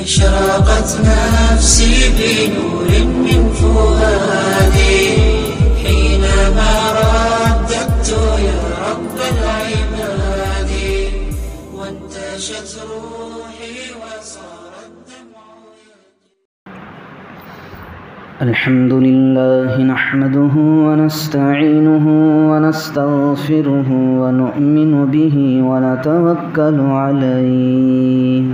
أشرقت نفسي بنور من فؤادي حينما رددت يا رب العباد وانتشت روحي وصار الدمع الحمد لله نحمده ونستعينه ونستغفره ونؤمن به ونتوكل عليه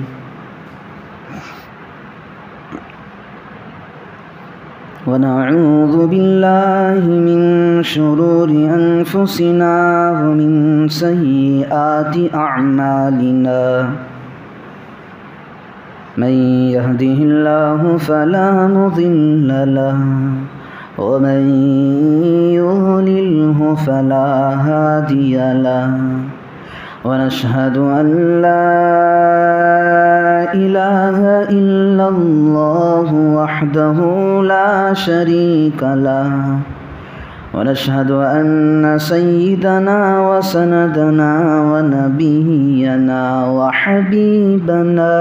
ونعوذ بالله من شرور أنفسنا ومن سيئات أعمالنا من يهده الله فلا مضل له ومن يضلله فلا هادي له ونشهد أن لا إله إلا الله وحده لا شريك له ونشهد أن سيدنا وسندنا ونبينا وحبيبنا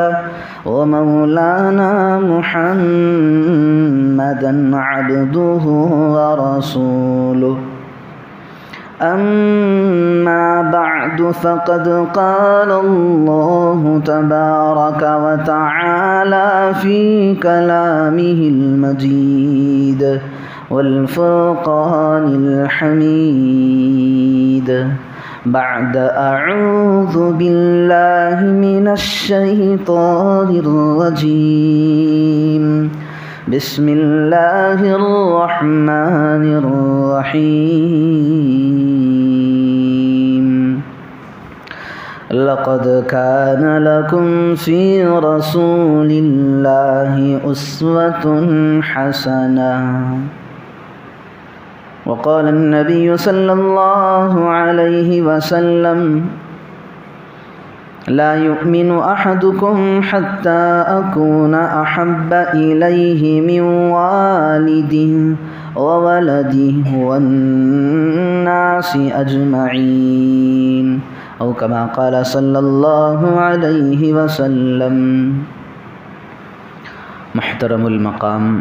ومولانا محمدا عبده ورسوله أما بعد فقد قال الله تبارك وتعالى في كلامه المجيد والفرقان الحميد بعد أعوذ بالله من الشيطان الرجيم بسم الله الرحمن الرحيم لقد كان لكم في رسول الله أسوة حسنة وقال النبي صلى الله عليه وسلم لا يؤمن أحدكم حتى أكون أحب إليه من والده وولده والناس أجمعين أو كما قال صلى الله عليه وسلم. محترم المقام،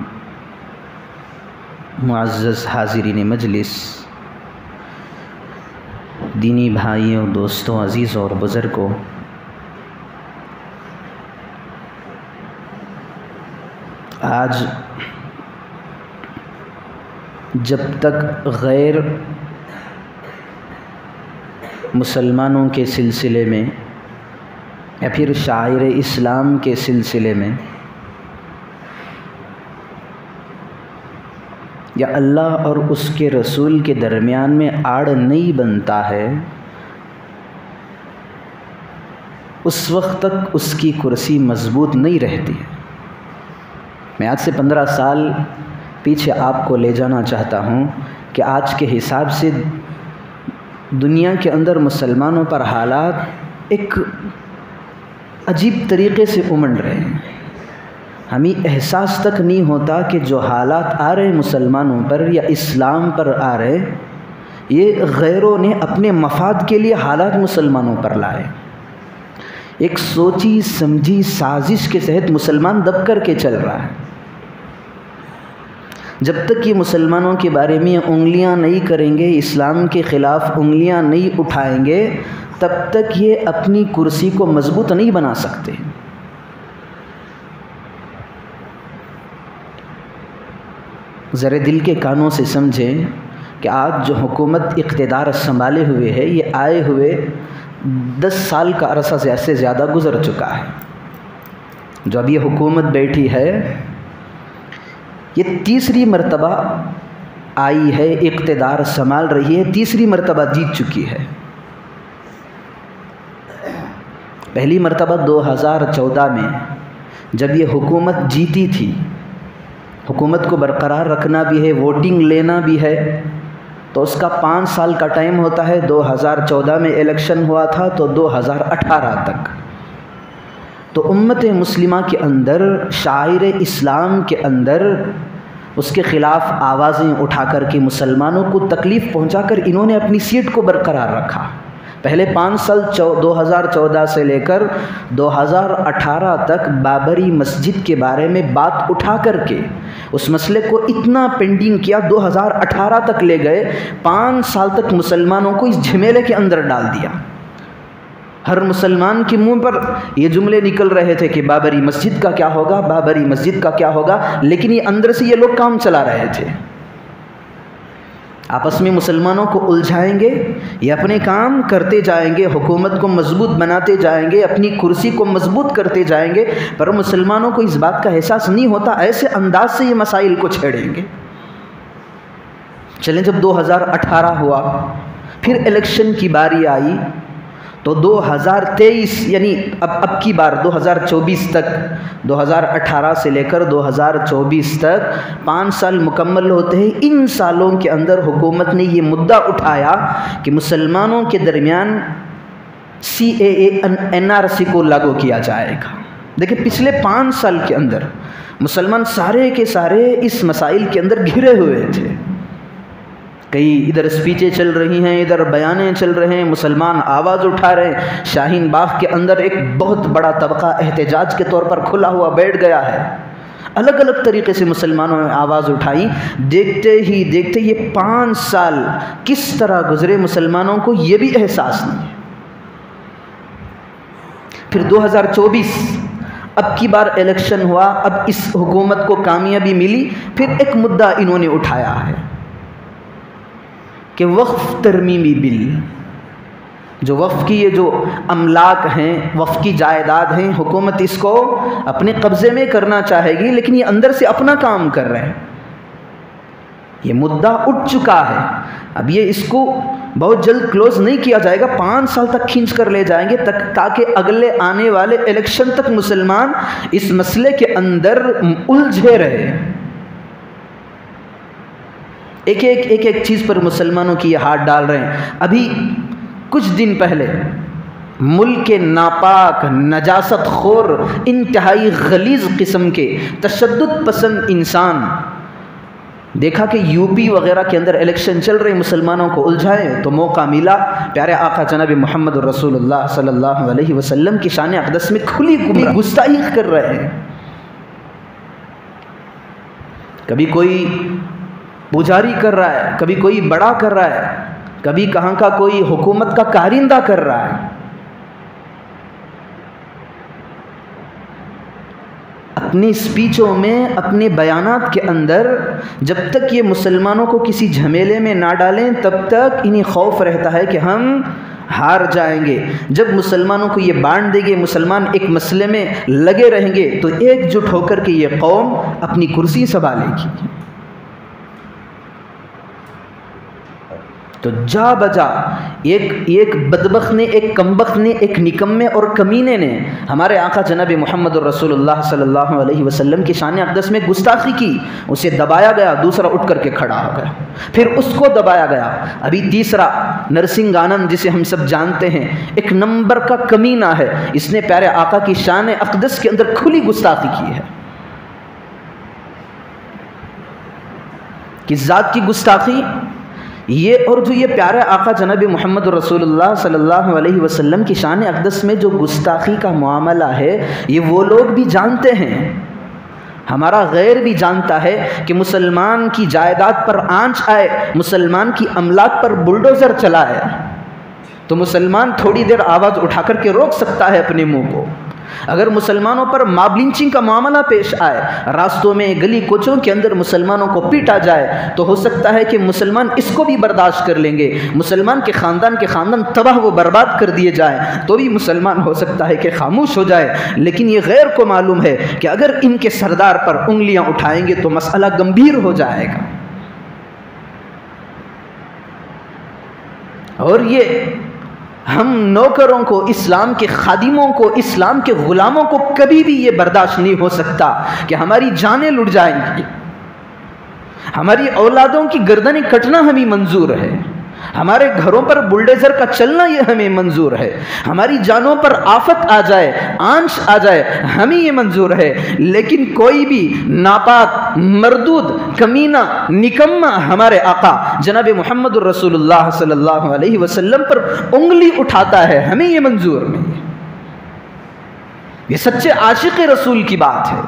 معزز حاضرین مجلس، دینی بھائیوں، دوستوں، عزیزوں اور بزرگوں، آج جب تک غیر مسلمانوں کے سلسلے میں یا پھر شاعر اسلام کے سلسلے میں یا اللہ اور اس کے رسول کے درمیان میں آڑ نہیں بنتا ہے، اس وقت تک اس کی کرسی مضبوط نہیں رہتی ہے. میں آج سے 15 سال پیچھے آپ کو لے جانا چاہتا ہوں کہ آج کے حساب سے دنیا کے اندر مسلمانوں پر حالات ایک عجیب طریقے سے امنڈ رہے ہیں. ہمیں احساس تک نہیں ہوتا کہ جو حالات آ رہے مسلمانوں پر یا اسلام پر آ رہے، یہ غیروں نے اپنے مفاد کے لیے حالات مسلمانوں پر لائے. ایک سوچی سمجھی سازش کے تحت مسلمان دب کر کے چل رہا ہے. جب تک یہ مسلمانوں کے بارے میں انگلیاں نہیں کریں گے، اسلام کے خلاف انگلیاں نہیں اٹھائیں گے، تب تک یہ اپنی کرسی کو مضبوط نہیں بنا سکتے. ذرا دل کے کانوں سے سمجھیں کہ آج جو حکومت اقتدار سنبھالے ہوئے ہے، یہ آئے ہوئے 10 سال کا عرصہ سے زیادہ گزر چکا ہے. جو اب یہ حکومت بیٹھی ہے، یہ تیسری مرتبہ آئی ہے، اقتدار سنبھال رہی ہے، تیسری مرتبہ جیت چکی ہے. پہلی مرتبہ 2014 میں جب یہ حکومت جیتی تھی، حکومت کو برقرار رکھنا بھی ہے، ووٹنگ لینا بھی ہے، تو اس کا 5 سال کا ٹائم ہوتا ہے. 2014 میں الیکشن ہوا تھا تو 2018 تک تو امت مسلمہ کے اندر، شاعر اسلام کے اندر اس کے خلاف آوازیں اٹھا کر کے مسلمانوں کو تکلیف پہنچا کر انہوں نے اپنی سیٹ کو برقرار رکھا. پہلے 5 سال 2014 سے لے کر 2018 تک بابری مسجد کے بارے میں بات اٹھا کر کے اس مسئلے کو اتنا پینڈنگ کیا، 2018 تک لے گئے، 5 سال تک مسلمانوں کو اس جھمیلے کے اندر ڈال دیا۔ ہر مسلمان کے منہ پر یہ جملے نکل رہے تھے کہ بابری مسجد کا کیا ہوگا، بابری مسجد کا کیا ہوگا، لیکن یہ اندر سے یہ لوگ کام چلا رہے تھے۔ آپس میں مسلمانوں کو الجھائیں گے، یہ اپنے کام کرتے جائیں گے، حکومت کو مضبوط بناتے جائیں گے، اپنی کرسی کو مضبوط کرتے جائیں گے، پر مسلمانوں کو اس بات کا احساس نہیں ہوتا، ایسے انداز سے یہ مسائل کو چھیڑیں گے۔ چلیں جب 2018 ہوا، پھر الیکشن کی باری آئی، تو 2023 یعنی اب کی بار 2024 تک، 2018 سے لے کر 2024 تک 5 سال مکمل ہوتے ہیں۔ ان سالوں کے اندر حکومت نے یہ مدعا اٹھایا کہ مسلمانوں کے درمیان CAA NRC کو لاگو کیا جائے گا۔ دیکھیں پچھلے 5 سال کے اندر مسلمان سارے کے سارے اس مسائل کے اندر گھرے ہوئے تھے، کئی ادھر اسپیچیں چل رہی ہیں، ادھر بیانیں چل رہے ہیں، مسلمان آواز اٹھا رہے ہیں۔ شاہین باغ کے اندر ایک بہت بڑا طبقہ احتجاج کے طور پر کھلا ہوا بیٹھ گیا ہے، الگ الگ طریقے سے مسلمانوں نے آواز اٹھائی۔ دیکھتے ہی دیکھتے یہ 5 سال کس طرح گزرے، مسلمانوں کو یہ بھی احساس نہیں۔ پھر 2024 اب کی بار الیکشن ہوا، اب اس حکومت کو کامیابی ملی، پھر ایک مدعا انہوں نے اٹھایا ہے کہ وقف ترمیمی بل، جو وقف کی یہ جو املاک ہیں، وقف کی جائیداد ہیں، حکومت اس کو اپنے قبضے میں کرنا چاہے گی، لیکن یہ اندر سے اپنا کام کر رہے ہیں۔ یہ مدعا اٹھ چکا ہے، اب یہ اس کو بہت جلد کلوز نہیں کیا جائے گا، 5 سال تک کھینچ کر لے جائیں گے تاکہ اگلے آنے والے الیکشن تک مسلمان اس مسئلے کے اندر الجھے رہے۔ ایک چیز پر مسلمانوں کی یہ ہاتھ ڈال رہے ہیں۔ ابھی کچھ دن پہلے ملک کے ناپاک، نجاست خور، انتہائی غلیظ قسم کے تشدد پسند انسان دیکھا کہ UP وغیرہ کے اندر الیکشن چل رہے، مسلمانوں کو الجھائیں، تو موقع ملا، پیارے آقا جناب محمد رسول اللہ صلی اللہ علیہ وسلم کی شان اقدس میں کھلی گستاخی کر رہے ہیں۔ کبھی کوئی پجاری کر رہا ہے، کبھی کوئی بڑا کر رہا ہے، کبھی کہاں کا کوئی حکومت کا کارندہ کر رہا ہے۔ اپنی اسپیچوں میں، اپنے بیانات کے اندر جب تک یہ مسلمانوں کو کسی جھمیلے میں نہ ڈالیں تب تک انہیں خوف رہتا ہے کہ ہم ہار جائیں گے۔ جب مسلمانوں کو یہ بانٹ دیں گے، مسلمان ایک مسئلے میں لگے رہیں گے، تو ایک جٹ ہو کر کے یہ قوم اپنی کرسی سنبھالے گی۔ تو جا بجا ایک بدبخت نے، ایک کمبخت نے، ایک نکمے اور کمینے نے ہمارے آقا جناب محمد الرسول اللہ صلی اللہ علیہ وسلم کی شان اقدس میں گستاخی کی، اسے دبایا گیا، دوسرا اٹھ کر کے کھڑا ہو گیا، پھر اس کو دبایا گیا، ابھی تیسرا نرسنگ آنند جسے ہم سب جانتے ہیں، 1 نمبر کا کمینہ ہے، اس نے پیارے آقا کی شان اقدس کے اندر کھلی گستاخی کی ہے۔ کس ذات کی گستاخی؟ یہ اور جو یہ پیارے آقا جناب محمد رسول اللہ صلی اللہ علیہ وسلم کی شان اقدس میں جو گستاخی کا معاملہ ہے، یہ وہ لوگ بھی جانتے ہیں، ہمارا غیر بھی جانتا ہے کہ مسلمان کی جائیداد پر آنچ آئے، مسلمان کی املاک پر بلڈوزر چلائے، تو مسلمان تھوڑی دیر آواز اٹھا کر کے روک سکتا ہے اپنے منہ کو۔ اگر مسلمانوں پر ماب لنچنگ کا معاملہ پیش آئے، راستوں میں، گلی کوچوں کے اندر مسلمانوں کو پیٹا جائے، تو ہو سکتا ہے کہ مسلمان اس کو بھی برداشت کر لیں گے، مسلمان کے خاندان تباہ و برباد کر دیے جائیں تو بھی مسلمان ہو سکتا ہے کہ خاموش ہو جائے، لیکن یہ غیر کو معلوم ہے کہ اگر ان کے سردار پر انگلیاں اٹھائیں گے تو مسئلہ گمبھیر ہو جائے گا۔ اور یہ ہم نوکروں کو، اسلام کے خادموں کو، اسلام کے غلاموں کو کبھی بھی یہ برداشت نہیں ہو سکتا کہ ہماری جانیں لٹ جائیں گی، ہماری اولادوں کی گردنیں کٹنا ہمیں منظور ہے، ہمارے گھروں پر بلڈیزر کا چلنا یہ ہمیں منظور ہے، ہماری جانوں پر آفت آ جائے، آنچ آ جائے، ہمیں یہ منظور ہے، لیکن کوئی بھی ناپاک، مردود، کمینہ، نکمہ ہمارے آقا جناب محمد الرسول اللہ صلی اللہ علیہ وسلم پر انگلی اٹھاتا ہے، ہمیں یہ منظور نہیں ہے۔ یہ سچے عاشق رسول کی بات ہے۔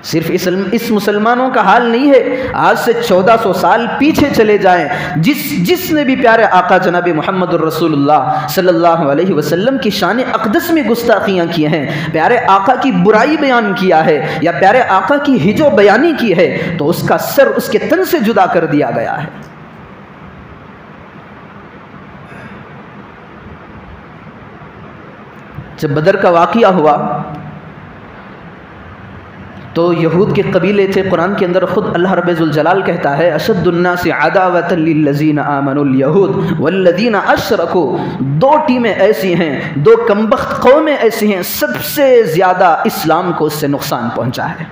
صرف اس مسلمانوں کا حال نہیں ہے، آج سے 1400 سال پیچھے چلے جائیں، جس نے بھی پیارے آقا جناب محمد الرسول اللہ صلی اللہ علیہ وسلم کی شان اقدس میں گستاخیاں کی ہیں، پیارے آقا کی برائی بیان کیا ہے یا پیارے آقا کی ہجو بیانی کی ہے، تو اس کا سر اس کے تن سے جدا کر دیا گیا ہے۔ جب بدر کا واقعہ ہوا تو یہود کے قبیلے تھے، قرآن کے اندر خود اللہ رب ذوالجلال کہتا ہے اشد الناس عداوۃ للذین آمنوا الیہود والذین اشرکوا، دو ٹیمیں ایسی ہیں، دو کمبخت قومیں ایسی ہیں سب سے زیادہ اسلام کو اس سے نقصان پہنچا ہے۔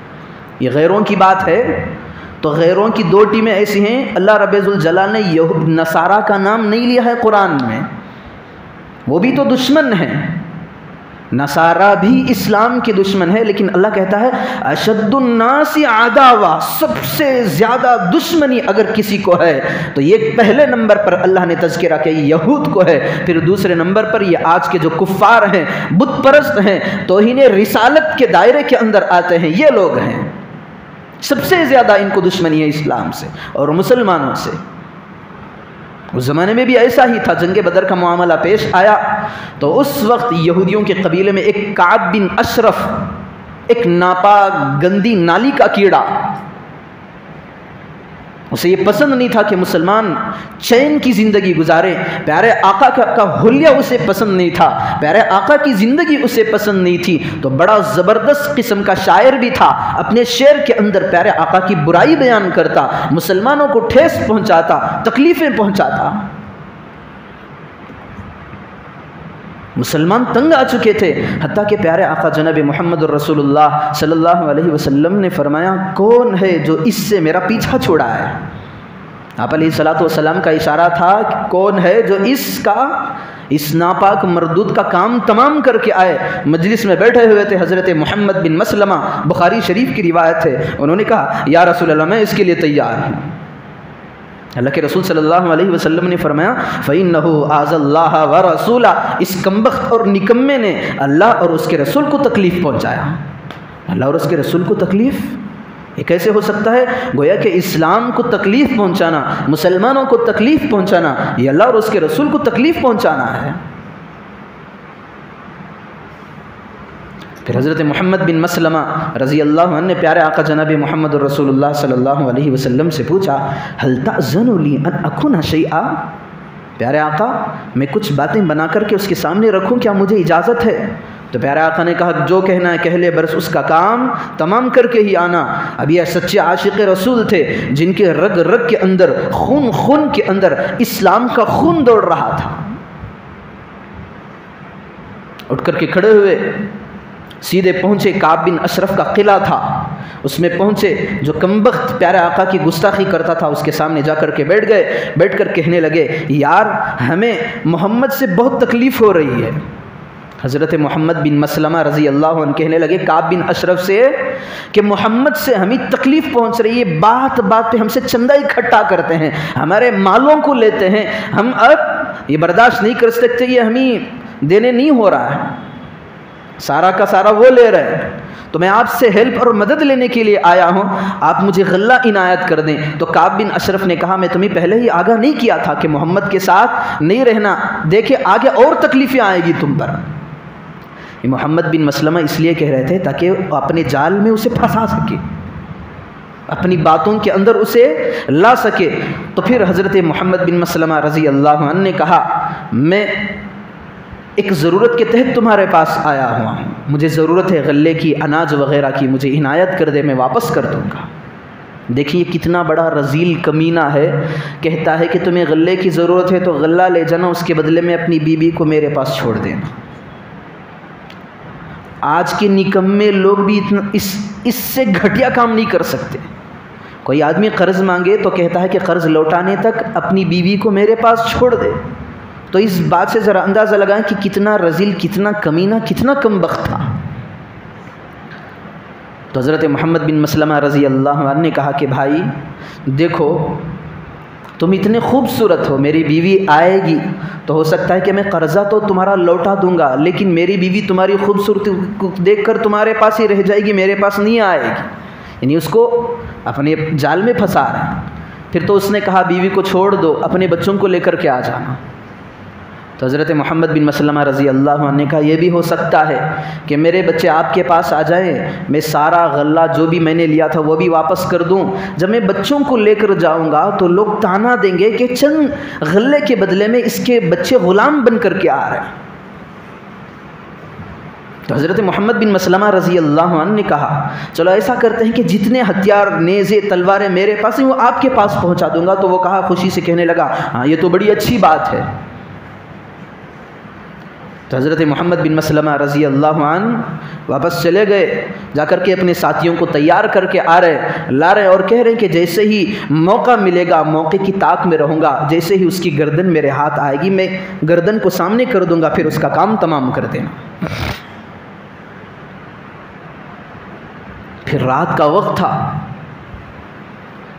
یہ غیروں کی بات ہے تو غیروں کی دو ٹیمیں ایسی ہیں، اللہ رب ذوالجلال نے یہود نصارہ کا نام نہیں لیا ہے قرآن میں، وہ بھی تو دشمن ہیں، نصارہ بھی اسلام کے دشمن ہے، لیکن اللہ کہتا ہے اشد الناس عداوہ، سب سے زیادہ دشمنی اگر کسی کو ہے تو یہ پہلے نمبر پر اللہ نے تذکرہ کہ یہود کو ہے، پھر دوسرے نمبر پر یہ آج کے جو کفار ہیں، بت پرست ہیں، توہین رسالت کے دائرے کے اندر آتے ہیں، یہ لوگ ہیں، سب سے زیادہ ان کو دشمنی ہے اسلام سے اور مسلمانوں سے۔ اس زمانے میں بھی ایسا ہی تھا، جنگ بدر کا معاملہ پیش آیا تو اس وقت یہودیوں کے قبیلے میں ایک کعب بن اشرف، ایک ناپاک گندی نالی کا کیڑا، اسے یہ پسند نہیں تھا کہ مسلمان چین کی زندگی گزارے، پیارے آقا کا حلیہ اسے پسند نہیں تھا، پیارے آقا کی زندگی اسے پسند نہیں تھی، تو بڑا زبردست قسم کا شاعر بھی تھا، اپنے شعر کے اندر پیارے آقا کی برائی بیان کرتا، مسلمانوں کو ٹھیس پہنچاتا، تکلیفیں پہنچاتا۔ مسلمان تنگ آ چکے تھے، حتیٰ کہ پیارے آقا جناب محمد الرسول اللہ صلی اللہ علیہ وسلم نے فرمایا کون ہے جو اس سے میرا پیچھا چھوڑا ہے؟ آپ علیہ الصلوۃ والسلام کا اشارہ تھا کہ کون ہے جو اس ناپاک مردود کا کام تمام کر کے آئے۔ مجلس میں بیٹھے ہوئے تھے حضرت محمد بن مسلمہ، بخاری شریف کی روایت ہے، انہوں نے کہا یا رسول اللہ میں اس کے لیے تیار ہوں۔ اللہ کے رسول صلی اللہ علیہ وسلم نے فرمایا فَإِنَّهُ آذَى اللَّهَ وَرَسُولَهُ، اس کمبخت اور نکمے نے اللہ اور اس کے رسول کو تکلیف پہنچایا۔ اللہ اور اس کے رسول کو تکلیف، یہ کیسے ہو سکتا ہے؟ گویا کہ اسلام کو تکلیف پہنچانا، مسلمانوں کو تکلیف پہنچانا، یہ اللہ اور اس کے رسول کو تکلیف پہنچانا ہے۔ پھر حضرت محمد بن مسلمہ رضی اللہ عنہ نے پیارے آقا جناب محمد الرسول اللہ صلی اللہ علیہ وسلم سے پوچھا هل تأذن لی ان اکون شیئا، پیارے آقا میں کچھ باتیں بنا کر کے اس کے سامنے رکھوں، کیا مجھے اجازت ہے؟ تو پیارے آقا نے کہا جو کہنا ہے کہہ لے، برس اس کا کام تمام کر کے ہی آنا۔ اب یہ سچے عاشق رسول تھے جن کے رگ رگ کے اندر، خون کے اندر اسلام کا خون دوڑ رہا تھا۔ اٹھ کر کے کھڑے ہوئے، سیدھے پہنچے، کعب بن اشرف کا قلعہ تھا، اس میں پہنچے، جو کمبخت پیارے آقا کی گستاخی کرتا تھا اس کے سامنے جا کر کے بیٹھ گئے، بیٹھ کر کہنے لگے یار ہمیں محمد سے بہت تکلیف ہو رہی ہے۔ حضرت محمد بن مسلمہ رضی اللہ عنہ کہنے لگے کعب بن اشرف سے کہ محمد سے ہمیں تکلیف پہنچ رہی ہے، بات بات پہ ہم سے چندہ اکٹھا کرتے ہیں، ہمارے مالوں کو لیتے ہیں، ہم اب یہ برداشت نہیں کر سکتے، یہ ہمیں دینے نہیں ہو رہا ہے، سارا کا سارا وہ لے رہے ہیں، تو میں آپ سے ہیلپ اور مدد لینے کے لیے آیا ہوں، آپ مجھے غلہ عنایت کر دیں۔ تو کعب بن اشرف نے کہا میں تمہیں پہلے ہی آگاہ نہیں کیا تھا کہ محمد کے ساتھ نہیں رہنا، دیکھے آگے اور تکلیفیں آئے گی تم پر۔ یہ محمد بن مسلمہ اس لیے کہہ رہے تھے تاکہ اپنے جال میں اسے پھنسا سکے، اپنی باتوں کے اندر اسے لا سکے۔ تو پھر حضرت محمد بن مسلمہ رضی اللہ عنہ نے کہا میں ایک ضرورت کے تحت تمہارے پاس آیا ہوا ہوں، مجھے ضرورت ہے غلے کی، اناج وغیرہ کی، مجھے عنایت کر دے، میں واپس کر دوں گا۔ دیکھیے کتنا بڑا رذیل کمینہ ہے، کہتا ہے کہ تمہیں غلے کی ضرورت ہے تو غلہ لے جانا، اس کے بدلے میں اپنی بیوی کو میرے پاس چھوڑ دینا۔ آج کے نکمے لوگ بھی اس سے گھٹیا کام نہیں کر سکتے۔ کوئی آدمی قرض مانگے تو کہتا ہے کہ قرض لوٹانے تک اپنی بیوی کو میرے پاس چھوڑ دے. تو اس بات سے ذرا اندازہ لگائیں کہ کتنا رذیل، کتنا کمینہ، کتنا کم بخت تھا. تو حضرت محمد بن مسلمہ رضی اللہ عنہ نے کہا کہ بھائی دیکھو، تم اتنے خوبصورت ہو، میری بیوی آئے گی تو ہو سکتا ہے کہ میں قرضہ تو تمہارا لوٹا دوں گا، لیکن میری بیوی تمہاری خوبصورتی کو دیکھ کر تمہارے پاس ہی رہ جائے گی، میرے پاس نہیں آئے گی. یعنی اس کو اپنے جال میں پھنسا رہا ہے. پھر تو اس نے کہا بیوی کو چھوڑ دو، اپنے بچوں کو لے کر کے آ جانا. تو حضرت محمد بن مسلمہ رضی اللہ عنہ نے کہا یہ بھی ہو سکتا ہے کہ میرے بچے آپ کے پاس آ جائیں، میں سارا غلہ جو بھی میں نے لیا تھا وہ بھی واپس کر دوں. جب میں بچوں کو لے کر جاؤں گا تو لوگ تانا دیں گے کہ چند غلے کے بدلے میں اس کے بچے غلام بن کر کے آ رہے ہیں. تو حضرت محمد بن مسلمہ رضی اللہ عنہ نے کہا چلو ایسا کرتے ہیں کہ جتنے ہتھیار، نیزے، تلواریں میرے پاس ہیں وہ آپ کے پاس پہنچا دوں گا. تو وہ کہا خوشی سے کہنے لگا ہاں یہ تو بڑی اچھی بات ہے. تو حضرت محمد بن مسلمہ رضی اللہ عنہ واپس چلے گئے، جا کر کے اپنے ساتھیوں کو تیار کر کے لا رہے اور کہہ رہے ہیں کہ جیسے ہی موقع ملے گا موقع کی طاق میں رہوں گا، جیسے ہی اس کی گردن میرے ہاتھ آئے گی میں گردن کو سامنے کر دوں گا، پھر اس کا کام تمام کر دینا. پھر رات کا وقت تھا.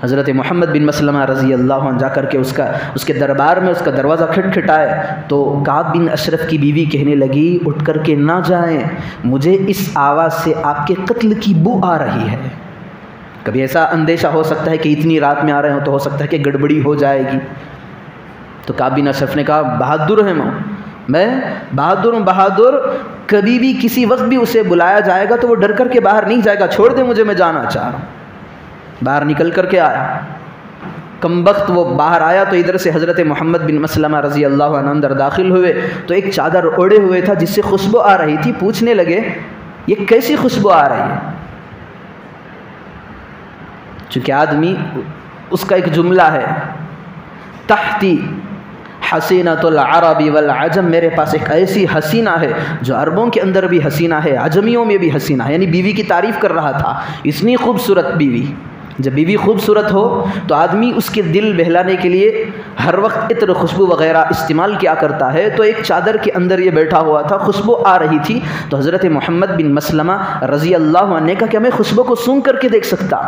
حضرت محمد بن مسلمہ رضی اللہ عنہ جا کر کے اس کے دربار میں اس کا دروازہ کھٹکھٹائے تو کعب بن اشرف کی بیوی کہنے لگی اٹھ کر کے نہ جائیں، مجھے اس آواز سے آپ کے قتل کی بو آ رہی ہے. کبھی ایسا اندیشہ ہو سکتا ہے کہ اتنی رات میں آ رہے ہوں تو ہو سکتا ہے کہ گڑبڑی ہو جائے گی. تو کعب بن اشرف نے کہا بہادر ہے میں بہادر ہوں، بہادر کبھی بھی کسی وقت بھی اسے بلایا جائے گا تو وہ ڈر کر کے باہر نہیں جائے گا، چھوڑ دے مجھے، میں جانا چاہ رہا ہوں. باہر نکل کر کے آیا، کم وقت وہ باہر آیا تو ادھر سے حضرت محمد بن مسلمہ رضی اللہ عنہ اندر داخل ہوئے تو ایک چادر اوڑے ہوئے تھا جس سے خوشبو آ رہی تھی. پوچھنے لگے یہ کیسی خوشبو آ رہی ہے؟ چونکہ آدمی اس کا ایک جملہ ہے تحتی حسینۃ العرب والعجم، میرے پاس ایک ایسی حسینہ ہے جو عربوں کے اندر بھی حسینہ ہے، عجمیوں میں بھی حسینہ ہے. یعنی بیوی کی تعریف کر رہا تھا، اتنی خوبصورت بیوی. جب بیوی خوبصورت ہو تو آدمی اس کے دل بہلانے کے لیے ہر وقت عطر، خوشبو وغیرہ استعمال کیا کرتا ہے. تو ایک چادر کے اندر یہ بیٹھا ہوا تھا، خوشبو آ رہی تھی. تو حضرت محمد بن مسلمہ رضی اللہ عنہ نے کہا کہ میں خوشبو کو سونگھ کر کے دیکھ سکتا.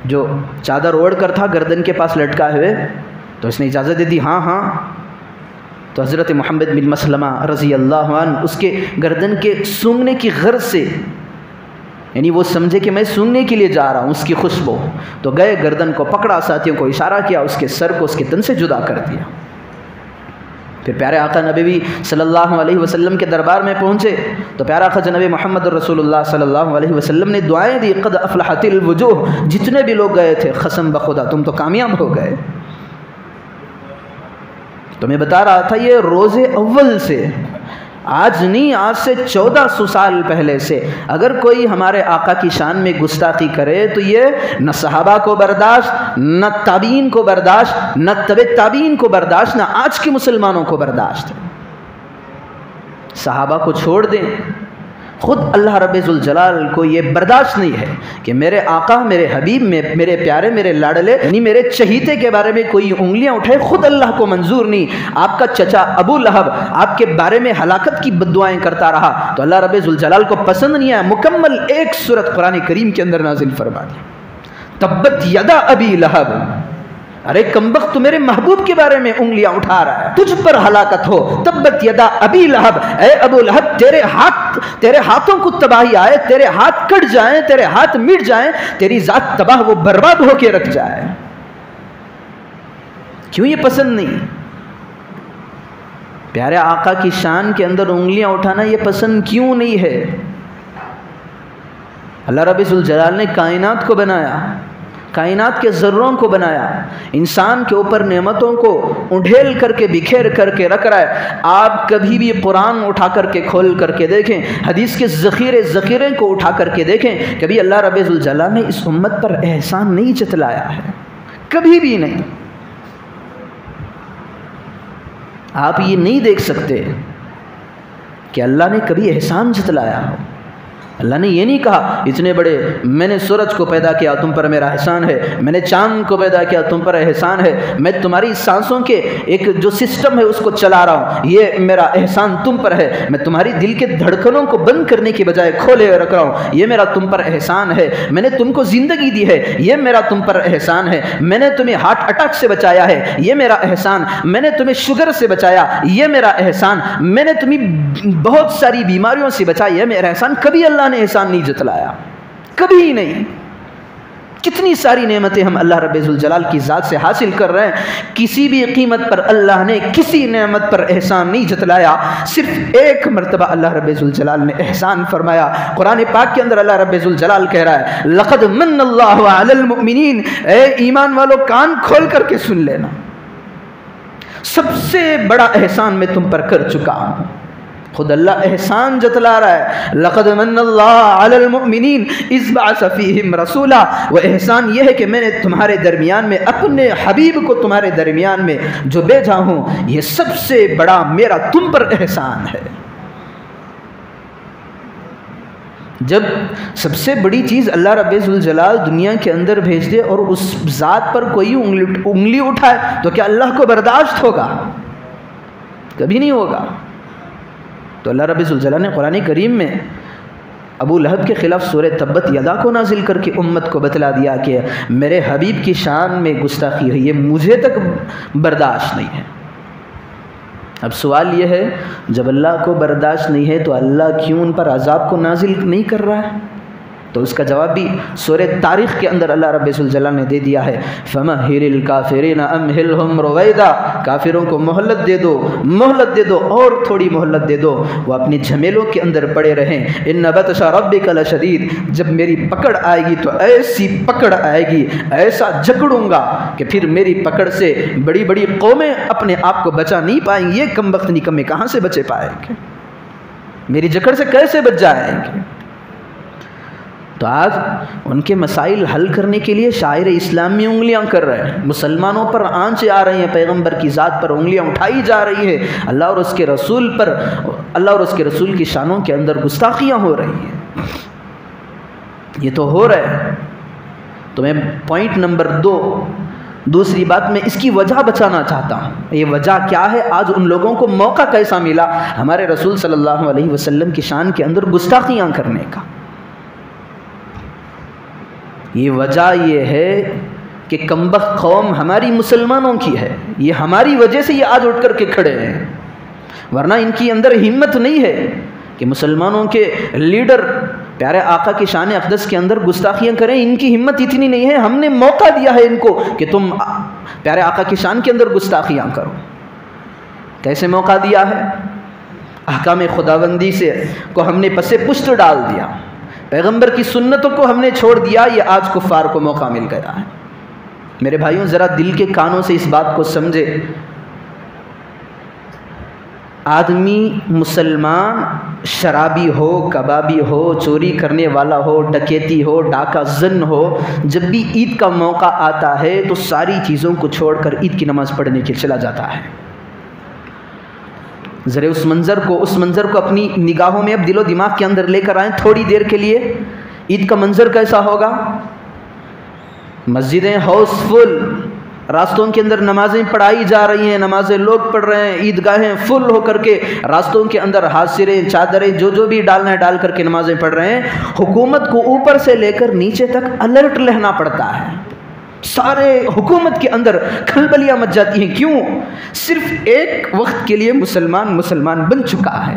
جو چادر اوڑھ کر تھا گردن کے پاس لٹکا ہوئے تو اس نے اجازت دے دی، ہاں ہاں. تو حضرت محمد بن مسلمہ رضی اللہ عنہ اس کے گردن کے سونگھنے کی غرض سے، یعنی وہ سمجھے کہ میں سونگھنے کے لیے جا رہا ہوں اس کی خوشبو، تو گئے گردن کو پکڑا، ساتھیوں کو اشارہ کیا، اس کے سر کو اس کے تن سے جدا کر دیا. پھر پیارے آقا نبی صلی اللہ علیہ وسلم کے دربار میں پہنچے تو پیارا آقا جناب محمد رسول اللہ صلی اللہ علیہ وسلم نے دعائیں دی، قد افلحت الوجوہ، جتنے بھی لوگ گئے تھے قسم بخدا تم تو کامیاب ہو گئے. تو میں بتا رہا تھا یہ روز اول سے، آج نہیں، آج سے 1400 سال پہلے سے اگر کوئی ہمارے آقا کی شان میں گستاخی کرے تو یہ نہ صحابہ کو برداشت، نہ تابعین کو برداشت، نہ تبع تابعین کو برداشت، نہ آج کے مسلمانوں کو برداشت ہے. صحابہ کو چھوڑ دیں، خود اللہ رب ذوالجلال کو یہ برداشت نہیں ہے کہ میرے آقا، میرے حبیب، میرے پیارے، میرے لاڈلے، یعنی میرے چہیتے کے بارے میں کوئی انگلیاں اٹھائے. خود اللہ کو منظور نہیں. آپ کا چچا ابو لہب آپ کے بارے میں ہلاکت کی بددعائیں کرتا رہا تو اللہ رب ذوالجلال کو پسند نہیں آیا. مکمل ایک سورت قرآن کریم کے اندر نازل فرما دی، تبت یدا ابی لہب. ارے کمبخت تو میرے محبوب کے بارے میں انگلیاں اٹھا رہا ہے، تجھ پر ہلاکت ہو. تبت یدا ابی لہب، اے ابو لہب تیرے ہاتھوں کو تباہی آئے، تیرے ہاتھ کٹ جائیں، تیرے ہاتھ مٹ جائیں، تیری ذات تباہ و برباد ہو کے رکھ جائے. کیوں یہ پسند نہیں؟ پیارے آقا کی شان کے اندر انگلیاں اٹھانا یہ پسند کیوں نہیں ہے؟ اللہ رب ذوالجلال نے کائنات کو بنایا، کائنات کے ذروں کو بنایا، انسان کے اوپر نعمتوں کو انڈھیل کر کے بکھیر کر کے رکھ رہا ہے. آپ کبھی بھی قرآن اٹھا کر کے کھول کر کے دیکھیں، حدیث کے ذخیرے کو اٹھا کر کے دیکھیں، کبھی اللہ رب ذوالجلال نے اس امت پر احسان نہیں جتلایا ہے، کبھی بھی نہیں. آپ یہ نہیں دیکھ سکتے کہ اللہ نے کبھی احسان جتلایا ہو. اللہ نے یہ نہیں کہا اتنے بڑے میں نے سورج کو پیدا کیا تم پر میرا احسان ہے، میں نے چاند کو پیدا کیا تم پر احسان ہے، میں تمہاری سانسوں کے ایک جو سسٹم ہے اس کو چلا رہا ہوں یہ میرا احسان تم پر ہے، میں تمہاری دل کے دھڑکنوں کو بند کرنے کی بجائے کھولے رکھ رہا ہوں یہ میرا تم پر احسان ہے، میں نے تم کو زندگی دی ہے یہ میرا تم پر احسان ہے، میں نے تمہیں ہارٹ اٹیک سے بچایا ہے یہ میرا احسان، میں نے تمہیں شوگر سے بچایا یہ میرا احسان، میں نے تمہیں بہت ساری بیماریوں سے بچایا یہ میرا احسان۔ کبھی اللہ نے احسان نہیں جتلایا، کبھی ہی نہیں۔ کتنی ساری نعمتیں ہم اللہ رب ذوالجلال کی ذات سے حاصل کر رہے ہیں، کسی بھی قیمت پر اللہ نے کسی نعمت پر احسان نہیں جتلایا، صرف ایک مرتبہ اللہ رب ذوالجلال نے احسان فرمایا۔ قرآن پاک کے اندر اللہ رب ذوالجلال کہہ رہا ہے لقد من اللہ علی المؤمنین، اے ایمان والو کان کھول کر کے سن لینا، سب سے بڑا احسان میں تم پر کر چکا ہوں۔ خود اللہ احسان جتلا رہا ہے، لقد من اللہ علی المؤمنین اذ بعث فیہم رسولا، وہ احسان یہ ہے کہ میں نے تمہارے درمیان میں اپنے حبیب کو تمہارے درمیان میں جو بھیجا ہوں، یہ سب سے بڑا میرا تم پر احسان ہے۔ جب سب سے بڑی چیز اللہ رب ذوالجلال دنیا کے اندر بھیج دے اور اس ذات پر کوئی انگلی اٹھائے تو کیا اللہ کو برداشت ہوگا؟ کبھی نہیں ہوگا۔ تو اللہ رب ذوالجلال نے قرآن کریم میں ابو لہب کے خلاف سورہ تبت یدا کو نازل کر کے امت کو بتلا دیا کہ میرے حبیب کی شان میں گستاخی ہوئی، یہ مجھے تک برداشت نہیں ہے۔ اب سوال یہ ہے جب اللہ کو برداشت نہیں ہے تو اللہ کیوں ان پر عذاب کو نازل نہیں کر رہا ہے؟ تو اس کا جواب بھی سورہ تاریخ کے اندر اللہ رب ذوالجلال نے دے دیا ہے، فَمَهِّلِ الْكَافِرِينَ أَمْهِلْهُمْ رُوَيْدًا، کافروں کو مہلت دے دو، مہلت دے دو اور تھوڑی مہلت دے دو، وہ اپنی جھمیلوں کے اندر پڑے رہیں۔ إِنَّ بَطْشَ رَبِّكَ لَشَدِيدٌ، جب میری پکڑ آئے گی تو ایسی پکڑ آئے گی، ایسا جکڑوں گا کہ پھر میری پکڑ سے بڑی بڑی قومیں اپنے آپ کو بچا نہیں پائیں گی، یہ کم وقت نکمے کہاں سے بچے پائیں گے؟ میری جکڑ سے کیسے بچ جائیں گے؟ تو آج ان کے مسائل حل کرنے کے لیے شاعر اسلام میں انگلیاں کر رہے ہیں، مسلمانوں پر آنچیں آ رہی ہیں، پیغمبر کی ذات پر انگلیاں اٹھائی جا رہی ہیں، اللہ اور اس کے رسول پر، اللہ اور اس کے رسول کی شانوں کے اندر گستاخیاں ہو رہی ہیں۔ یہ تو ہو رہا ہے۔ تو میں پوائنٹ نمبر 2، دوسری بات میں اس کی وجہ بچانا چاہتا ہوں۔ یہ وجہ کیا ہے؟ آج ان لوگوں کو موقع کیسا ملا ہمارے رسول صلی اللہ علیہ وسلم کی شان کے اندر گستاخیاں کرنے کا؟ یہ وجہ یہ ہے کہ کمبخت قوم ہماری مسلمانوں کی ہے، یہ ہماری وجہ سے یہ آج اٹھ کر کے کھڑے ہیں، ورنہ ان کی اندر ہمت نہیں ہے کہ مسلمانوں کے لیڈر پیارے آقا کی شان اقدس کے اندر گستاخیاں کریں۔ ان کی ہمت اتنی نہیں ہے، ہم نے موقع دیا ہے ان کو کہ تم پیارے آقا کی شان کے اندر گستاخیاں کرو۔ کیسے موقع دیا ہے؟ احکام خداوندی سے کو ہم نے پس پشت ڈال دیا، پیغمبر کی سنتوں کو ہم نے چھوڑ دیا، یہ آج کفار کو موقع مل گیا ہے۔ میرے بھائیوں ذرا دل کے کانوں سے اس بات کو سمجھے، آدمی مسلمان شرابی ہو، کبابی ہو، چوری کرنے والا ہو، ڈکیتی ہو، ڈاکہ زن ہو، جب بھی عید کا موقع آتا ہے تو ساری چیزوں کو چھوڑ کر عید کی نماز پڑھنے کے چلا جاتا ہے۔ ذرا اس منظر کو اپنی نگاہوں میں اب دل و دماغ کے اندر لے کر آئیں تھوڑی دیر کے لیے۔ عید کا منظر کیسا ہوگا؟ مسجدیں ہاؤس فل، راستوں کے اندر نمازیں پڑھائی جا رہی ہیں، نمازیں لوگ پڑھ رہے ہیں، عیدگاہیں فل ہو کر کے راستوں کے اندر حاصریں، چادریں، جو بھی ڈالنا ہے ڈال کر کے نمازیں پڑھ رہے ہیں۔ حکومت کو اوپر سے لے کر نیچے تک الرٹ رہنا پڑتا ہے، سارے حکومت کے اندر کھلبلیاں مچ جاتی ہیں۔ کیوں؟ صرف ایک وقت کے لیے مسلمان بن چکا ہے۔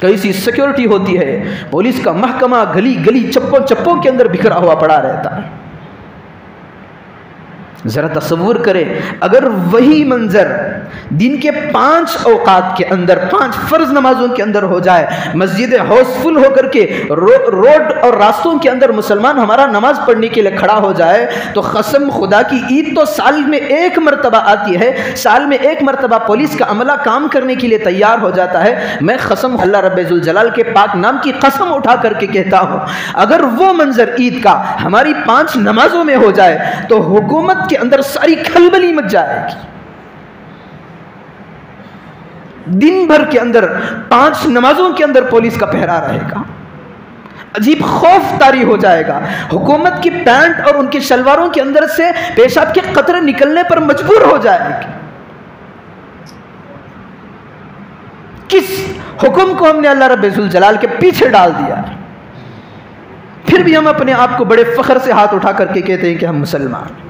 کیسی سیکیورٹی ہوتی ہے، پولیس کا محکمہ گلی چپوں کے اندر بکھرا ہوا پڑا رہتا ہے۔ ذرا تصور کریں اگر وہی منظر دن کے 5 اوقات کے اندر 5 فرض نمازوں کے اندر ہو جائے، مسجد ہاؤس فل ہو کر کے روڈ اور راستوں کے اندر مسلمان ہمارا نماز پڑھنے کے لیے کھڑا ہو جائے، تو قسم خدا کی عید تو سال میں 1 مرتبہ آتی ہے، سال میں 1 مرتبہ پولیس کا عملہ کام کرنے کے لیے تیار ہو جاتا ہے۔ میں قسم اللہ رب ذوالجلال کے پاک نام کی قسم اٹھا کر کے کہتا ہوں، اگر وہ منظر عید کا ہماری 5 نمازوں میں ہو جائے تو حکومت کے اندر ساری کھلبلی مچ جائے گی۔ دن بھر کے اندر 5 نمازوں کے اندر پولیس کا پہرا رہے گا، عجیب خوف طاری ہو جائے گا، حکومت کی پینٹ اور ان کی شلواروں کے اندر سے پیشاب کے قطرے نکلنے پر مجبور ہو جائے گی۔ کس حکم کو ہم نے اللہ رب ذوالجلال کے پیچھے ڈال دیا، پھر بھی ہم اپنے آپ کو بڑے فخر سے ہاتھ اٹھا کر کے کہتے ہیں کہ ہم مسلمان ہیں۔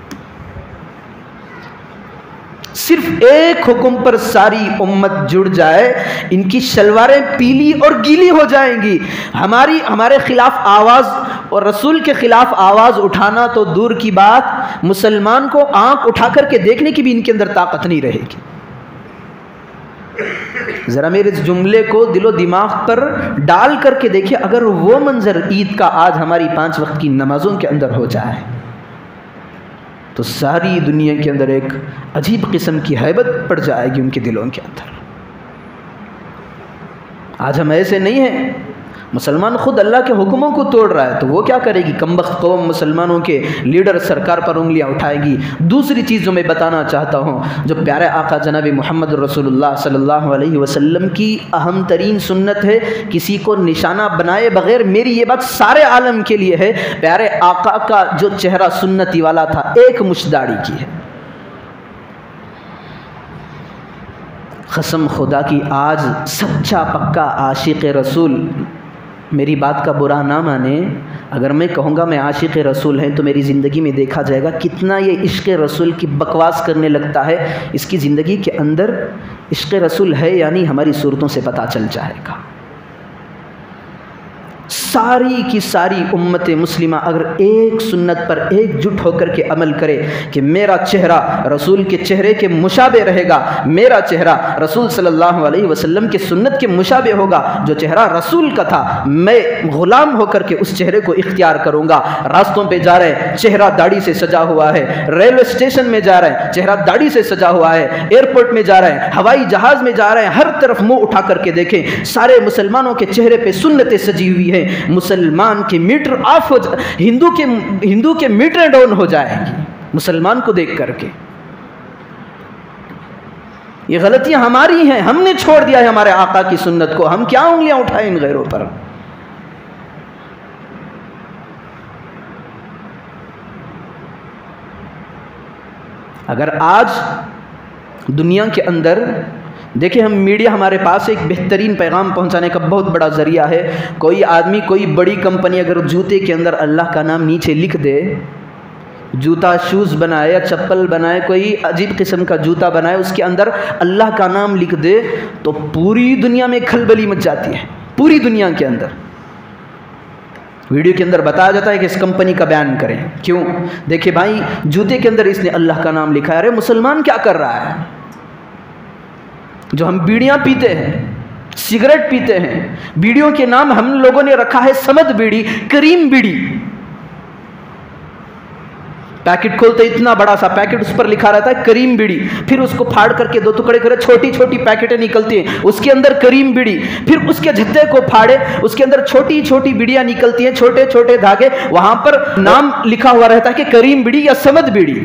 صرف ایک حکم پر ساری امت جڑ جائے، ان کی شلواریں پیلی اور گیلی ہو جائیں گی۔ ہمارے خلاف آواز اور رسول کے خلاف آواز اٹھانا تو دور کی بات، مسلمان کو آنکھ اٹھا کر کے دیکھنے کی بھی ان کے اندر طاقت نہیں رہے گی۔ ذرا میرے اس جملے کو دل و دماغ پر ڈال کر کے دیکھیں، اگر وہ منظر عید کا آج ہماری 5 وقت کی نمازوں کے اندر ہو جائے تو ساری دنیا کے اندر ایک عجیب قسم کی ہیبت پڑ جائے گی ان کے دلوں کے اندر۔ آج ہم ایسے نہیں ہیں، مسلمان خود اللہ کے حکموں کو توڑ رہا ہے تو وہ کیا کرے گی؟ کمبخت قوم مسلمانوں کے لیڈر سرکار پر انگلیاں اٹھائے گی۔ دوسری چیز جو میں بتانا چاہتا ہوں، جو پیارے آقا جناب محمد رسول اللہ صلی اللہ علیہ وسلم کی اہم ترین سنت ہے، کسی کو نشانہ بنائے بغیر، میری یہ بات سارے عالم کے لیے ہے، پیارے آقا کا جو چہرہ سنتی والا تھا، ایک مچھ داڑھی کی ہے۔ قسم خدا کی آج سچا پکا عاشق رسول، میری بات کا برا نہ مانے، اگر میں کہوں گا میں عاشق رسول ہیں تو میری زندگی میں دیکھا جائے گا کتنا یہ عشق رسول کی بکواس کرنے لگتا ہے، اس کی زندگی کے اندر عشق رسول ہے یعنی ہماری صورتوں سے پتہ چل جائے گا۔ ساری کی ساری امت مسلمہ اگر ایک سنت پر ایک جٹ ہو کر کے عمل کرے کہ میرا چہرہ رسول کے چہرے کے مشابہ رہے گا، میرا چہرہ رسول صلی اللہ علیہ وسلم کے سنت کے مشابہ ہوگا، جو چہرہ رسول کا تھا میں غلام ہو کر کے اس چہرے کو اختیار کروں گا۔ راستوں پہ جا رہے ہیں، چہرہ داڑھی سے سجا ہوا ہے، ریلوے اسٹیشن میں جا رہے ہیں، چہرہ داڑھی سے سجا ہوا ہے، ایئرپورٹ میں جا رہے ہیں، ہوائی جہاز میں جا رہے ہیں، ہر طرف منہ اٹھا کر کے دیکھیں، سارے مسلمانوں کے چہرے پہ سنتیں سجی ہوئی ہیں۔ مسلمان کے میٹر آف ہو ہندو کے میٹر ڈاؤن ہو جائیں گی مسلمان کو دیکھ کر کے۔ یہ غلطیاں ہماری ہیں، ہم نے چھوڑ دیا ہے ہمارے آقا کی سنت کو، ہم کیا انگلیاں اٹھائیں ان غیروں پر۔ اگر آج دنیا کے اندر دیکھیں، ہم میڈیا ہمارے پاس ایک بہترین پیغام پہنچانے کا بہت بڑا ذریعہ ہے۔ کوئی آدمی کوئی بڑی کمپنی اگر جوتے کے اندر اللہ کا نام نیچے لکھ دے، جوتا شوز بنائے یا چپل بنائے، کوئی عجیب قسم کا جوتا بنائے، اس کے اندر اللہ کا نام لکھ دے تو پوری دنیا میں کھلبلی مچ جاتی ہے، پوری دنیا کے اندر۔ ویڈیو کے اندر بتایا جاتا ہے کہ اس کمپنی کا بیان کریں، کیوں؟ دیکھیں بھائی، جوتے کے اندر اس نے اللہ کا نام لکھا ہے۔ ارے مسلمان کیا کر رہا ہے؟ جو ہم بیڑیاں پیتے ہیں، سگریٹ پیتے ہیں، بیڑیوں کے نام ہم لوگوں نے رکھا ہے سمد بیڑی، کریم بیڑی۔ پیکٹ کھولتے اتنا بڑا سا پیکٹ، اس پر لکھا رہتا ہے کریم بیڑی، پھر اس کو پھاڑ کر کے 2 ٹکڑے کرے، چھوٹی چھوٹی پیکٹیں نکلتی ہیں، اس کے اندر کریم بیڑی، پھر اس کے جھتے کو پھاڑے، اس کے اندر چھوٹی چھوٹی بیڑیاں نکلتی ہیں، چھوٹے چھوٹے دھاگے، وہاں پر نام لکھا ہوا رہتا ہے کہ کریم بیڑی یا سمد بیڑی۔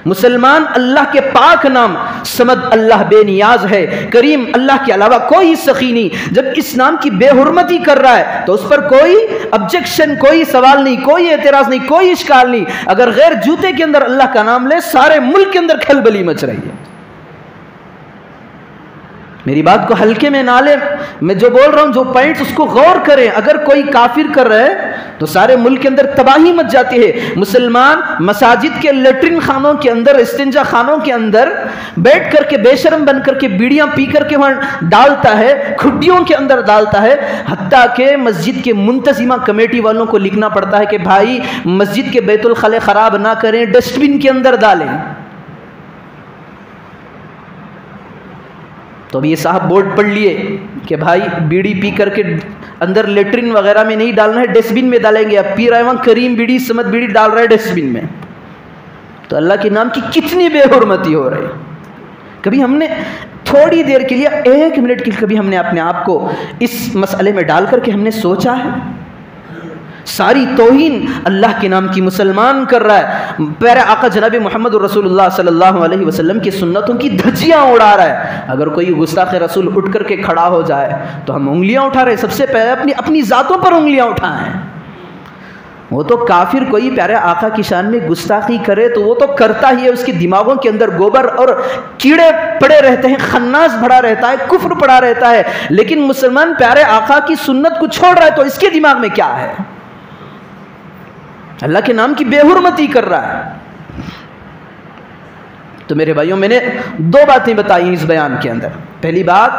مسلمان اللہ کے پاک نام، سمد اللہ بے نیاز ہے، کریم اللہ کے علاوہ کوئی سخی نہیں۔ جب اس نام کی بے حرمتی کر رہا ہے تو اس پر کوئی آبجیکشن، کوئی سوال نہیں، کوئی اعتراض نہیں، کوئی اشکال نہیں۔ اگر غیر جوتے کے اندر اللہ کا نام لے، سارے ملک کے اندر کھلبلی مچ رہی ہے۔ میری بات کو ہلکے میں نہ لیں، میں جو بول رہا ہوں، جو پوائنٹس، اس کو غور کریں۔ اگر کوئی کافر کر رہا ہے تو سارے ملک کے اندر تباہی مچ جاتی ہے۔ مسلمان مساجد کے لیٹرن خانوں کے اندر، استنجا خانوں کے اندر بیٹھ کر کے بے شرم بن کر کے بیڑیاں پی کر کے وہاں ڈالتا ہے، کھڈیوں کے اندر ڈالتا ہے، حتیٰ کہ مسجد کے منتظمہ کمیٹی والوں کو لکھنا پڑتا ہے کہ بھائی مسجد کے بیت الخلا خراب نہ کریں، ڈسٹ بن کے اندر ڈالیں۔ تو اب یہ صاحب بورڈ پڑھ لیے کہ بھائی بیڑی پی کر کے اندر لیٹرن وغیرہ میں نہیں ڈالنا ہے، ڈسٹ بن میں ڈالیں گے۔ اب پی رہا ہے وہاں کریم بیڑی، سمت بیڑی ڈال رہا ہے ڈسٹ بن میں، تو اللہ کے نام کی کتنی بے حرمتی ہو رہی۔ کبھی ہم نے تھوڑی دیر کے لیے، 1 منٹ کے لیے، کبھی ہم نے اپنے آپ کو اس مسئلے میں ڈال کر کے ہم نے سوچا ہے؟ ساری توہین اللہ کے نام کی مسلمان کر رہا ہے، پیارے آقا جناب محمد رسول اللہ صلی اللہ علیہ وسلم کی سنتوں کی دھجیاں اڑا رہا ہے۔ اگر کوئی گستاخ رسول اٹھ کر کے کھڑا ہو جائے تو ہم انگلیاں اٹھا رہے ہیں، سب سے پہلے اپنی ذاتوں پر انگلیاں اٹھائیں۔ وہ تو کافر کوئی پیارے آقا کی شان میں گستاخی کرے تو وہ تو کرتا ہی ہے، اس کے دماغوں کے اندر گوبر اور کیڑے پڑے رہتے ہیں، خناس بھرا رہتا ہے، کفر پڑا رہتا ہے، لیکن مسلمان پیارے آقا کی سنت کو چھوڑ رہا ہے تو اس کے دماغ میں کیا ہے؟ اللہ کے نام کی بے حرمتی کر رہا ہے۔ تو میرے بھائیوں، میں نے دو باتیں بتائی اس بیان کے اندر۔ پہلی بات،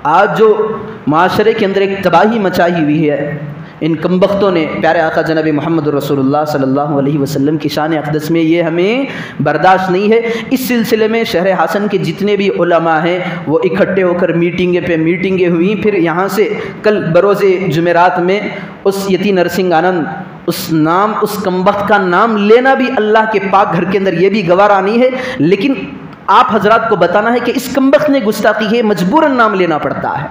آج جو معاشرے کے اندر ایک تباہی مچائی ہوئی ہے، ان کمبختوں نے پیارے آقا جناب محمد رسول اللہ صلی اللہ علیہ وسلم کی شان اقدس میں، یہ ہمیں برداشت نہیں ہے۔ اس سلسلے میں شہر حسن کے جتنے بھی علماء ہیں وہ اکٹھے ہو کر میٹنگیں ہوئیں، پھر یہاں سے کل بروز جمعرات میں اس یتی نرسنگ آنند اس کمبخت کا نام لینا بھی اللہ کے پاک گھر کے اندر یہ بھی گوارا نہیں ہے، لیکن آپ حضرات کو بتانا ہے کہ اس کمبخت نے گستاخی ہے، مجبوراً نام لینا پڑتا ہے۔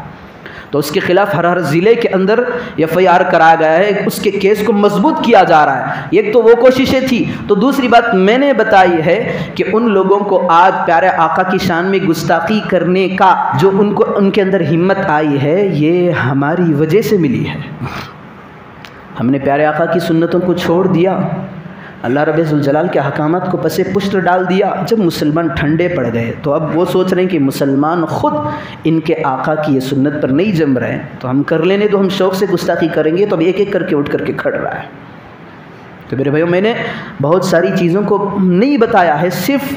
تو اس کے خلاف ہر ضلع کے اندر FIR کرایا گیا ہے، اس کے کیس کو مضبوط کیا جا رہا ہے۔ ایک تو وہ کوششیں تھی، تو دوسری بات میں نے بتائی ہے کہ ان لوگوں کو آج پیارے آقا کی شان میں گستاخی کرنے کا جو ان کے اندر ہمت آئی ہے، یہ ہماری وجہ سے ملی ہے۔ ہم نے پیارے آقا کی سنتوں کو چھوڑ دیا، اللہ رب ذوالجلال کے احکامات کو پسے پشت ڈال دیا۔ جب مسلمان ٹھنڈے پڑ گئے تو اب وہ سوچ رہے ہیں کہ مسلمان خود ان کے آقا کی یہ سنت پر نہیں جم رہے ہیں، تو ہم کر لینے، تو ہم شوق سے گستاخی کریں گے، تو اب ایک ایک کر کے اٹھ کر کے کھڑ رہا ہے۔ تو میرے بھائیوں، میں نے بہت ساری چیزوں کو نہیں بتایا ہے، صرف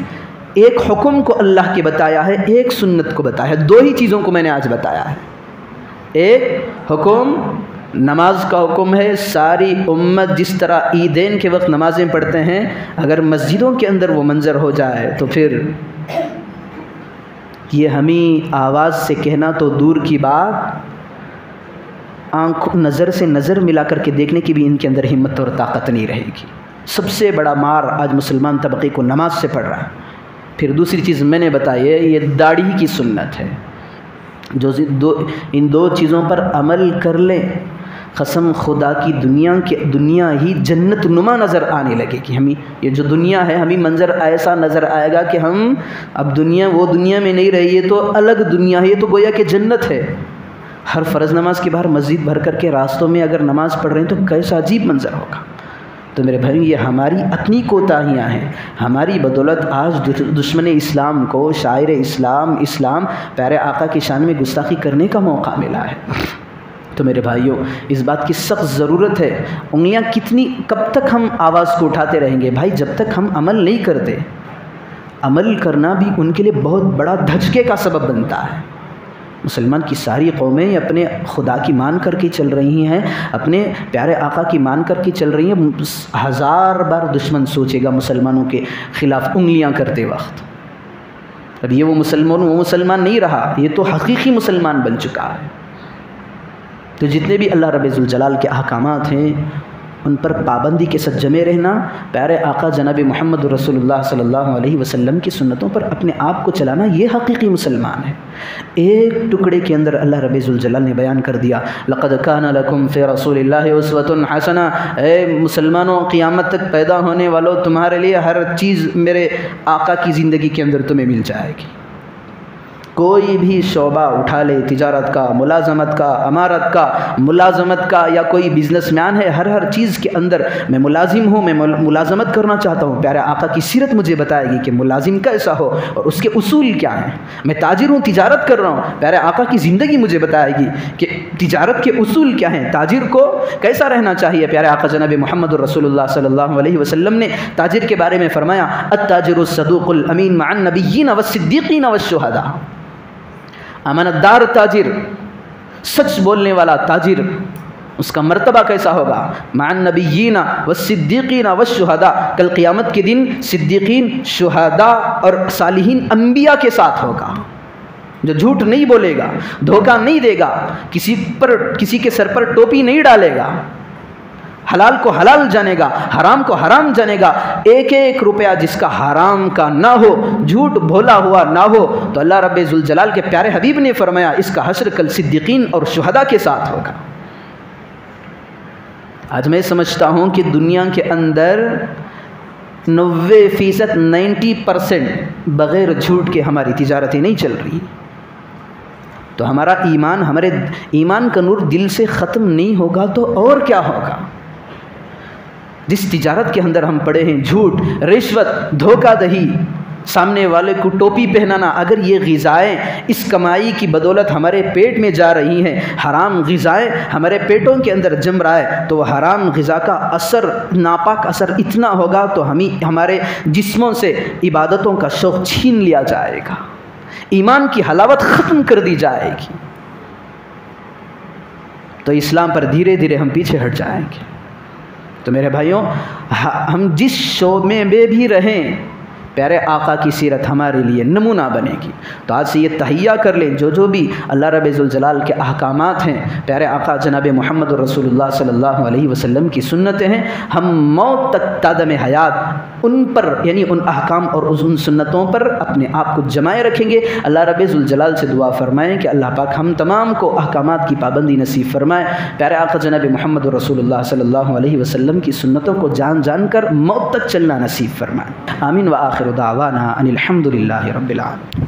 ایک حکم کو اللہ کے بتایا ہے، ایک سنت کو بتایا ہے، دو ہی چیزوں کو میں نے آج بتایا ہے۔ ایک حکم نماز کا حکم ہے، ساری امت جس طرح عیدین کے وقت نمازیں پڑھتے ہیں، اگر مسجدوں کے اندر وہ منظر ہو جائے تو پھر یہ ہمیں آواز سے کہنا تو دور کی بات، نظر سے نظر ملا کر کے دیکھنے کی بھی ان کے اندر ہمت اور طاقت نہیں رہے گی۔ سب سے بڑا مار آج مسلمان طبقے کو نماز سے پڑ رہا ہے۔ پھر دوسری چیز میں نے بتائی ہے، یہ داڑھی کی سنت ہے، جو ان دو چیزوں پر عمل کر لیں، قسم خدا کی دنیا ہی جنت نما نظر آنے لگے گی۔ ہمیں یہ جو دنیا ہے، ہمیں منظر ایسا نظر آئے گا کہ ہم اب وہ دنیا میں نہیں رہی ہے، تو الگ دنیا ہے، یہ تو گویا کہ جنت ہے۔ ہر فرض نماز کے باہر مسجد بھر کر کے راستوں میں اگر نماز پڑھ رہے ہیں تو کیسا عجیب منظر ہوگا۔ تو میرے بھائی، یہ ہماری اپنی کوتاہیاں ہیں، ہماری بدولت آج دشمن اسلام کو، شاعر اسلام پیارے آقا کی شان میں گستاخی کرنے کا موقع ملا ہے۔ تو میرے بھائیوں، اس بات کی سخت ضرورت ہے۔ انگلیاں کب تک ہم آواز کو اٹھاتے رہیں گے؟ بھائی، جب تک ہم عمل نہیں کرتے، عمل کرنا بھی ان کے لیے بہت بڑا دھچکے کا سبب بنتا ہے۔ مسلمان کی ساری قومیں اپنے خدا کی مان کر کے چل رہی ہیں، اپنے پیارے آقا کی مان کر کے چل رہی ہیں، ہزار بار دشمن سوچے گا مسلمانوں کے خلاف انگلیاں کرتے وقت۔ اب یہ وہ مسلمان نہیں رہا، یہ تو حقیقی مسلمان بن چکا ہے۔ تو جتنے بھی اللہ رب ذوالجلال کے احکامات ہیں، ان پر پابندی کے ساتھ جمے رہنا، پیارے آقا جناب محمد رسول اللہ صلی اللہ علیہ وسلم کی سنتوں پر اپنے آپ کو چلانا، یہ حقیقی مسلمان ہے۔ ایک ٹکڑے کے اندر اللہ رب ذوالجلال نے بیان کر دیا، لقد کان لکم فی رسول اللہ اسوۃ حسنہ، اے مسلمانوں، قیامت تک پیدا ہونے والوں، تمہارے لیے ہر چیز میرے آقا کی زندگی کے اندر تمہیں مل جائے گی۔ کوئی بھی شعبہ اٹھا لے، تجارت کا، ملازمت کا، امارت کا، ملازمت کا، یا کوئی بزنس مین ہے، ہر چیز کے اندر میں ملازم ہوں، میں ملازمت کرنا چاہتا ہوں، پیارے آقا کی سیرت مجھے بتائے گی کہ ملازم کیسا ہو اور اس کے اصول کیا ہیں۔ میں تاجر ہوں، تجارت کر رہا ہوں، پیارے آقا کی زندگی مجھے بتائے گی کہ تجارت کے اصول کیا ہیں، تاجر کو کیسا رہنا چاہیے۔ پیارے آقا جناب محمد رسول اللہ صلی اللہ علیہ وسلم نے تاجر کے بارے میں فرمایا، التاجر الصدوق الامین مع النبیین والصدیقین والشہداء۔ امانت دار تاجر، سچ بولنے والا تاجر، اس کا مرتبہ کیسا ہوگا؟ مع النبیین والصدیقین والشہداء، کل قیامت کے دن صدیقین، شہداء اور صالحین انبیاء کے ساتھ ہوگا، جو جھوٹ نہیں بولے گا، دھوکہ نہیں دے گا، کسی کے سر پر ٹوپی نہیں ڈالے گا، حلال کو حلال جانے گا، حرام کو حرام جانے گا، ایک ایک روپیہ جس کا حرام کا نہ ہو، جھوٹ بھولا ہوا نہ ہو، تو اللہ رب ذوالجلال کے پیارے حبیب نے فرمایا اس کا حشر کل صدیقین اور شہداء کے ساتھ ہوگا۔ آج میں سمجھتا ہوں کہ دنیا کے اندر 90% 90% بغیر جھوٹ کے ہماری تجارتیں نہیں چل رہی. تو ہمارا ایمان، ہمارے ایمان کا نور دل سے ختم نہیں ہوگا تو اور کیا ہوگا؟ جس تجارت کے اندر ہم پڑے ہیں، جھوٹ، رشوت، دھوکہ دہی، سامنے والے کو ٹوپی پہنانا، اگر یہ غذائیں اس کمائی کی بدولت ہمارے پیٹ میں جا رہی ہیں، حرام غذائیں ہمارے پیٹوں کے اندر جم رہا ہے، تو حرام غذا کا اثر، ناپاک اثر اتنا ہوگا تو ہمارے جسموں سے عبادتوں کا شوق چھین لیا جائے گا، ایمان کی حلاوت ختم کر دی جائے گی، تو اسلام پر دھیرے دھیرے ہم پیچھے ہٹ جائیں گے. تو میرے بھائیوں، ہم جس شعبے میں بھی رہیں، پیارے آقا کی سیرت ہمارے لیے نمونہ بنے گی. تو آج سے یہ تہیہ کر لیں، جو بھی اللہ رب ذوالجلال کے احکامات ہیں، پیارے آقا جناب محمد رسول اللہ صلی اللہ علیہ وسلم کی سنتیں ہیں، ہم موت تک تادم حیات ان پر، یعنی ان احکام اور ان سنتوں پر اپنے آپ کو جمائے رکھیں گے. اللہ رب ذوالجلال سے دعا فرمائیں کہ اللہ پاک ہم تمام کو احکامات کی پابندی نصیب فرمائے، پیارے آقا جناب محمد رسول اللہ صلی اللہ علیہ وسلم کی سنتوں کو جان جان کر موت تک چلنا نصیب فرمائے. آمین. وآخر دعوانا ان الحمد للہ رب العالمین.